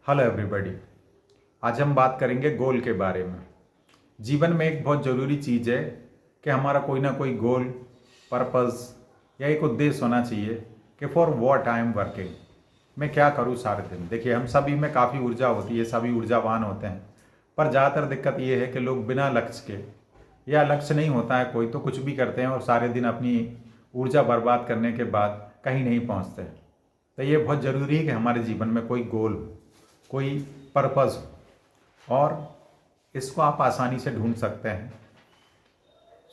Hello everybody. आज हम बात करेंगे गोल के बारे में। जीवन में एक बहुत ज़रूरी चीज़ है कि हमारा कोई ना कोई गोल, पर्पस या एक उद्देश्य होना चाहिए कि for what I am working, मैं क्या करूँ सारे दिन। देखिए, हम सभी में काफ़ी ऊर्जा होती है, सभी ऊर्जावान होते हैं, पर ज़्यादातर दिक्कत ये है कि लोग बिना लक्ष्य के या लक्ष्य नहीं होता है कोई तो कुछ भी करते हैं और सारे दिन अपनी ऊर्जा बर्बाद करने के बाद कहीं नहीं पहुँचते। तो ये बहुत ज़रूरी है कि हमारे जीवन में कोई गोल हो, कोई पर्पस हो, और इसको आप आसानी से ढूंढ सकते हैं।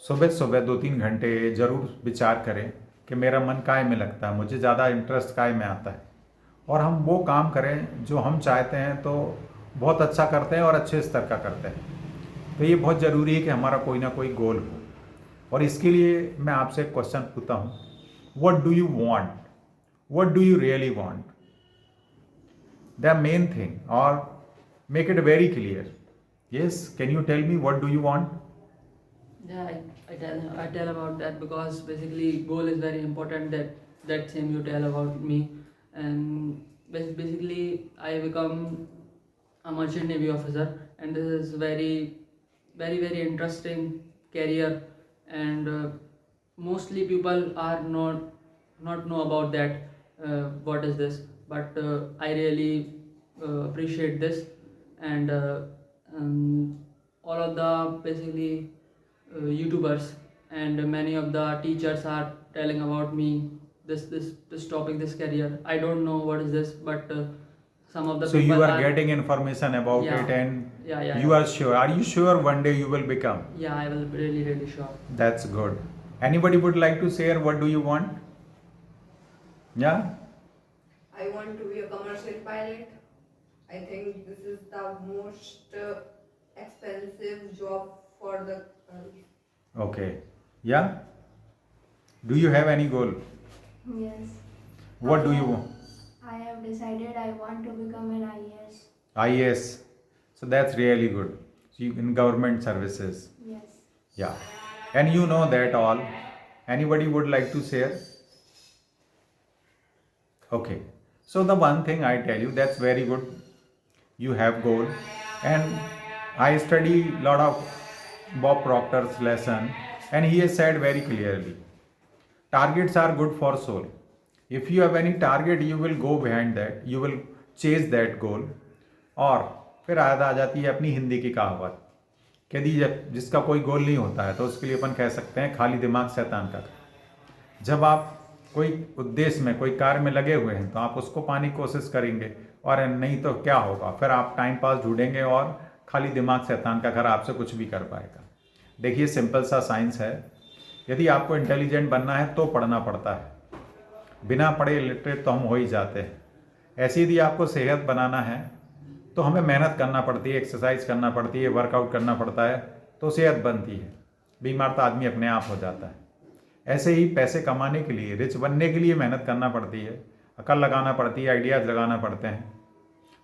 सुबह सुबह 2-3 घंटे ज़रूर विचार करें कि मेरा मन काय में लगता है, मुझे ज़्यादा इंटरेस्ट काय में आता है, और हम वो काम करें जो हम चाहते हैं तो बहुत अच्छा करते हैं और अच्छे स्तर का करते हैं। तो ये बहुत ज़रूरी है कि हमारा कोई ना कोई गोल हो। और इसके लिए मैं आपसे एक क्वेश्चन पूछता हूँ, what do you want, what do you really want? The main thing, or make it very clear. Yes, can you tell me what do you want? Yeah, I tell about that because basically goal is very important. That same you tell about me, and basically I become a merchant navy officer, and this is very interesting career, and mostly people are not know about that. What is this? But I really appreciate this, and all of the basically YouTubers and many of the teachers are telling about me this topic, this career. I don't know what is this, but some of the So people you are getting information about yeah it, and yeah you are sure. Are you sure one day you will become? yeah, I will really sure. That's good. Anybody would like to share what do you want? Yeah? I want to be a commercial pilot. I think this is the most expensive job for the Okay. Yeah? Do you have any goal? Yes. What do you want? I have decided I want to become an IAS. IAS. So that's really good. So you in government services. Yes. Yeah. And you know that all. Anybody would like to share? Okay. So the one thing I tell you, that's very good. You have goal. And I study lot of Bob Proctor's lesson, and he has said very clearly, targets are good for soul. If you have any target, you will go behind that, you will chase that goal. और फिर आ जाती है अपनी हिंदी की कहावत, यदि जिसका कोई गोल नहीं होता है तो उसके लिए अपन कह सकते हैं खाली दिमाग शैतान का। जब आप कोई उद्देश्य में, कोई कार्य में लगे हुए हैं तो आप उसको पाने की कोशिश करेंगे, और नहीं तो क्या होगा, फिर आप टाइम पास ढूंढेंगे और खाली दिमाग शैतान का घर आपसे कुछ भी कर पाएगा। देखिए, सिंपल सा साइंस है। यदि आपको इंटेलिजेंट बनना है तो पढ़ना पड़ता है, बिना पढ़े लिटरेट तो हम हो ही जाते हैं। ऐसे यदि आपको सेहत बनाना है तो हमें मेहनत करना पड़ती है, एक्सरसाइज करना पड़ती है, वर्कआउट करना पड़ता है, तो सेहत बनती है। बीमार तो आदमी अपने आप हो जाता है। ऐसे ही पैसे कमाने के लिए, रिच बनने के लिए मेहनत करना पड़ती है, अकल लगाना पड़ती है, आइडियाज़ लगाना पड़ते हैं।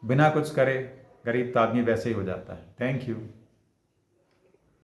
बिना कुछ करे गरीब तो आदमी वैसे ही हो जाता है। Thank you.